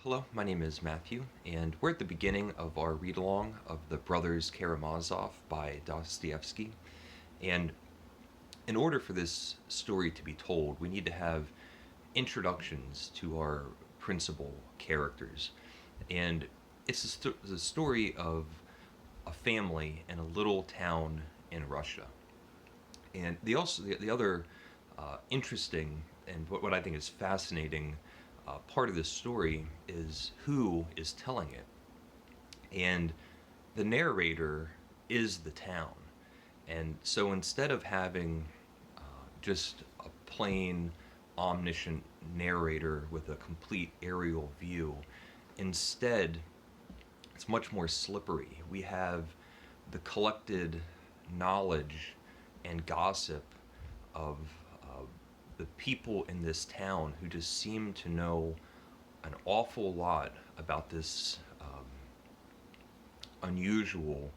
Hello, my name is Matthew, and we're at the beginning of our read-along of the Brothers Karamazov by Dostoevsky. And in order for this story to be told, we need to have introductions to our principal characters. And it's the story of a family in a little town in Russia. And the other interesting and what I think is fascinating part of this story is who is telling it. And the narrator is the town. And so instead of having just a plain omniscient narrator with a complete aerial view, instead it's much more slippery. We have the collected knowledge and gossip of the people in this town who just seem to know an awful lot about this unusual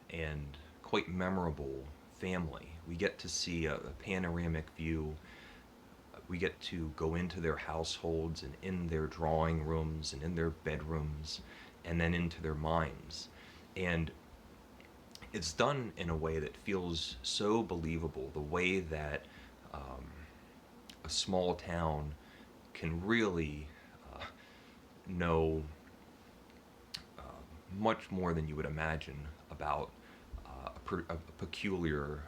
and quite memorable family. We get to see a panoramic view. We get to go into their households and in their drawing rooms and in their bedrooms and then into their minds. And it's done in a way that feels so believable, the way that a small town can really know much more than you would imagine about a peculiar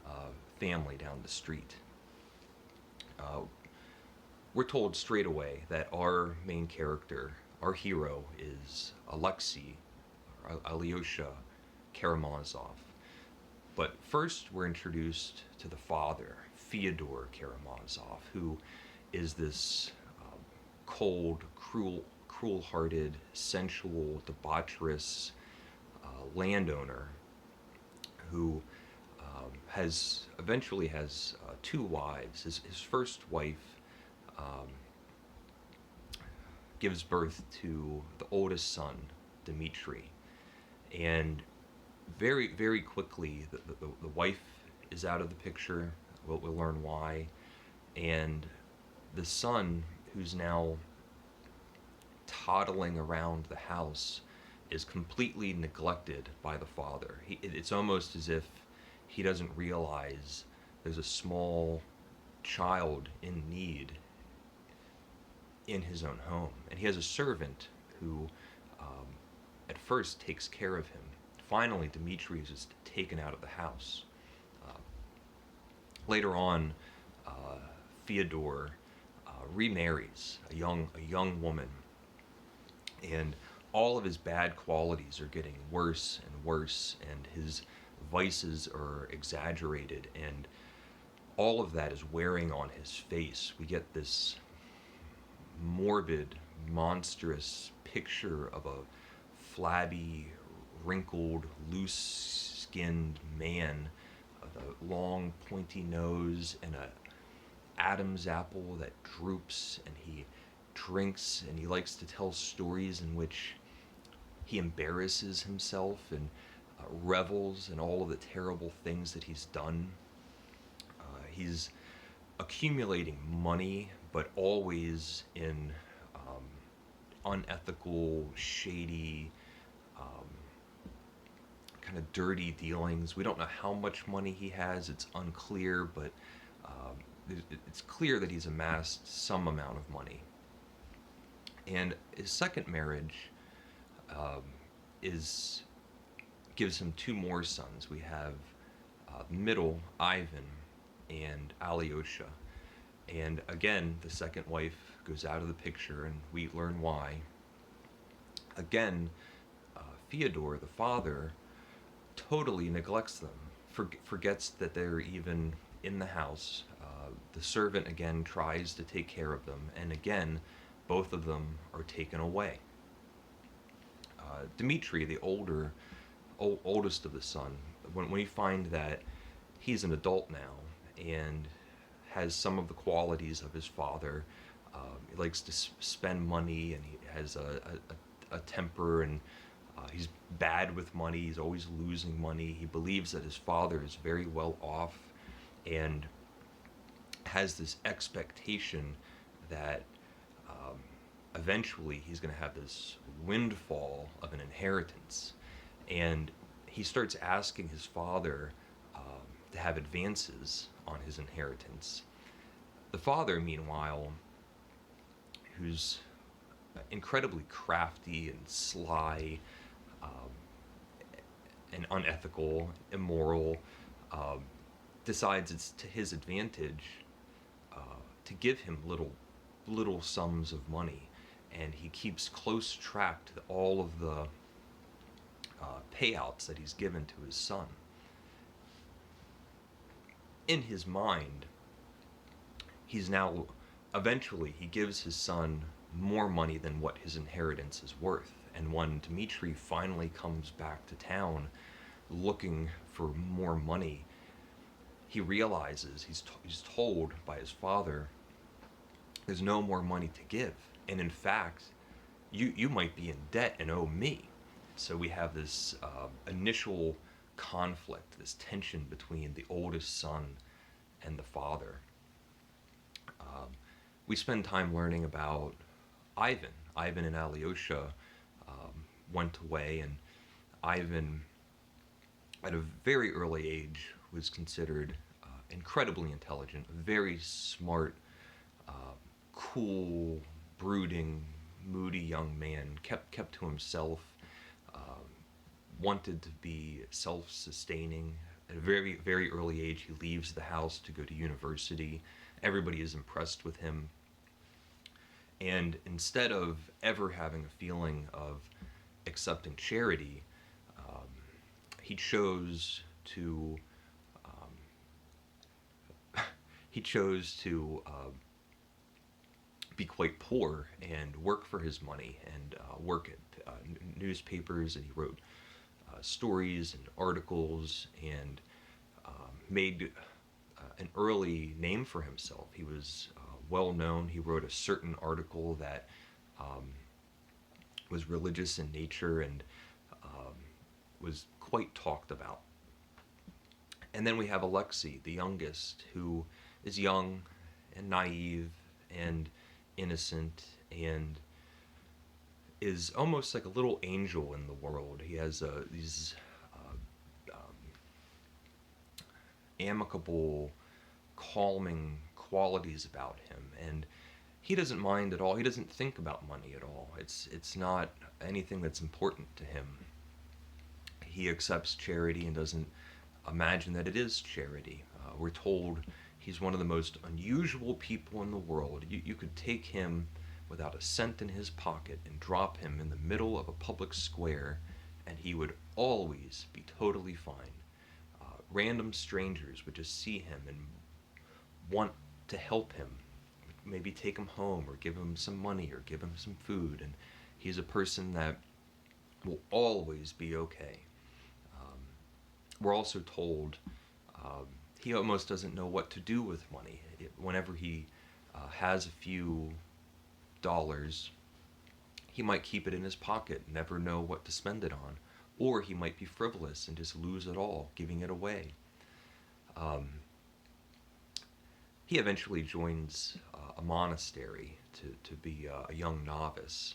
family down the street. We're told straight away that our main character, our hero, is Alyosha Karamazov. But first we're introduced to the father, Theodore Karamazov, who is this cold, cruel-hearted, sensual, debaucherous landowner who eventually has two wives. His first wife gives birth to the oldest son, Dimitri, and very, very quickly the wife is out of the picture. We'll learn why. And the son, who's now toddling around the house, is completely neglected by the father. It's almost as if he doesn't realize there's a small child in need in his own home. And he has a servant who at first takes care of him. Finally, Dimitri is just taken out of the house. Later on, Theodore remarries a young woman, and all of his bad qualities are getting worse and worse, and his vices are exaggerated, and all of that is wearing on his face. We get this morbid, monstrous picture of a flabby, wrinkled, loose-skinned man with a long, pointy nose and a Adam's apple that droops, and he drinks, and he likes to tell stories in which he embarrasses himself and revels in all of the terrible things that he's done. He's accumulating money, but always in unethical, shady, kind of dirty dealings. We don't know how much money he has. It's unclear, but it's clear that he's amassed some amount of money. And his second marriage gives him two more sons. We have middle, Ivan, and Alyosha. And again, the second wife goes out of the picture, and we learn why. Again, Theodore, the father, totally neglects them, forgets that they're even in the house. The servant again tries to take care of them, and again, both of them are taken away. Dimitri, the oldest of the son, when we find that he's an adult now and has some of the qualities of his father, he likes to spend money, and he has a temper, and he's bad with money. He's always losing money. He believes that his father is very well off, and has this expectation that eventually he's going to have this windfall of an inheritance. And he starts asking his father to have advances on his inheritance. The father, meanwhile, who's incredibly crafty and sly, um, and unethical, immoral, um, decides it's to his advantage uh, to give him little sums of money, and he keeps close track to all of the payouts that he's given to his son. In his mind, he's now eventually he gives his son more money than what his inheritance is worth. And when Dimitri finally comes back to town looking for more money, he realizes he's told by his father there's no more money to give. And in fact, you might be in debt and owe me. So we have this initial conflict, this tension between the oldest son and the father. Um, we spend time learning about Ivan. Ivan and Alyosha went away, and Ivan, at a very early age, was considered incredibly intelligent, a very smart, uh, cool, brooding, moody young man, kept to himself, um, wanted to be self-sustaining. At a very early age, he leaves the house to go to university. Everybody is impressed with him. And instead of ever having a feeling of accepting charity, um, he chose to he chose to be quite poor and work for his money, and work at newspapers, and he wrote stories and articles, and made an early name for himself. He was well known. He wrote a certain article that was religious in nature, and was quite talked about. And then we have Alexei, the youngest, who is young and naive and innocent, and is almost like a little angel in the world. He has these amicable, calming qualities about him, and he doesn't mind at all. He doesn't think about money at all. It's not anything that's important to him. He accepts charity and doesn't imagine that it is charity. We're told he's one of the most unusual people in the world. You could take him without a cent in his pocket and drop him in the middle of a public square, and he would always be totally fine. Random strangers would just see him and want to help him, maybe take him home or give him some money or give him some food, and he's a person that will always be okay. We're also told he almost doesn't know what to do with money. Whenever he has a few dollars, he might keep it in his pocket, never know what to spend it on, or he might be frivolous and just lose it all, giving it away. He eventually joins a monastery to be a young novice.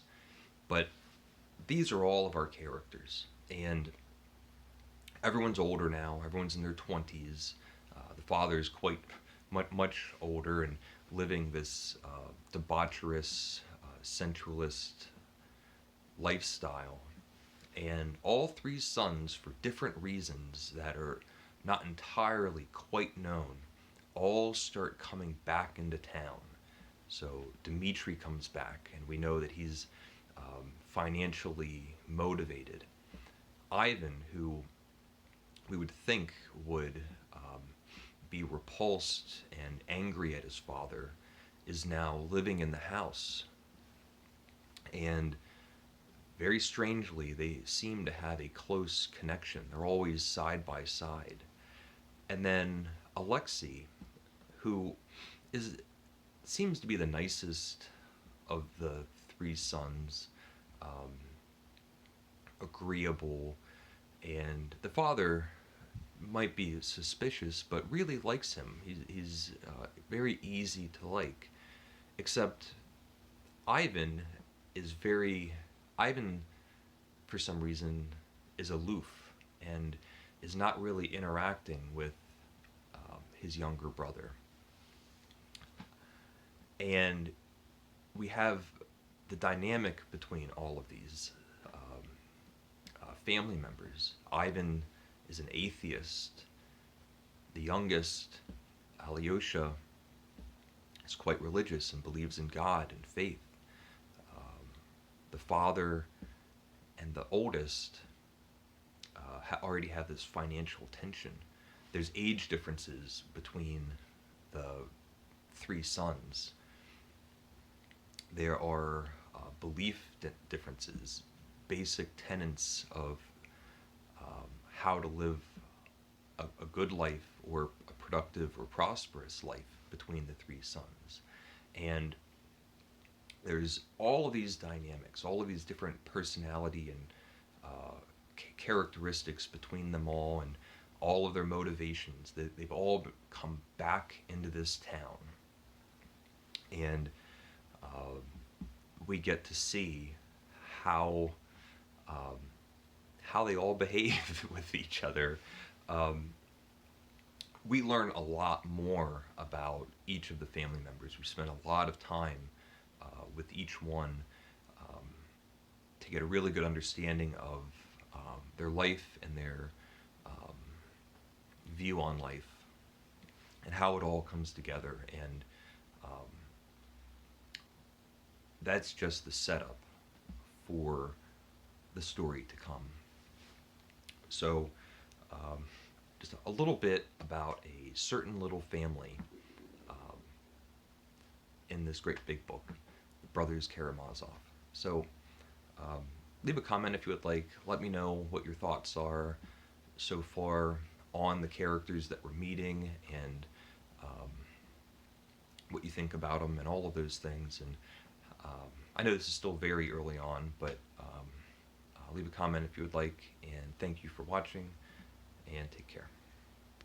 But these are all of our characters, and everyone's older now. Everyone's in their 20s. The father's quite much older and living this debaucherous, sensualist lifestyle. And all three sons, for different reasons that are not entirely quite known, all start coming back into town. So Dimitri comes back, and we know that he's financially motivated. Ivan, who we would think would be repulsed and angry at his father, is now living in the house. And very strangely, they seem to have a close connection. They're always side by side. And then Alexei, who seems to be the nicest of the three sons, agreeable, and the father might be suspicious, but really likes him. He's very easy to like, except Ivan is very Ivan, for some reason, is aloof and is not really interacting with his younger brother. And we have the dynamic between all of these family members. Ivan is an atheist. The youngest, Alyosha, is quite religious and believes in God and faith. The father and the oldest already have this financial tension. There's age differences between the three sons. There are belief differences, basic tenets of how to live a good life or a productive or prosperous life between the three sons. And there's all of these dynamics, all of these different personality and characteristics between them all, and all of their motivations. They've all come back into this town. And we get to see how they all behave with each other. We learn a lot more about each of the family members. We spend a lot of time with each one to get a really good understanding of their life and their view on life and how it all comes together. And that's just the setup for the story to come. So, just a little bit about a certain little family in this great big book, Brothers Karamazov. So, leave a comment if you would like. Let me know what your thoughts are so far on the characters that we're meeting, and what you think about them and all of those things. And I know this is still very early on, but leave a comment if you would like, and thank you for watching, and take care.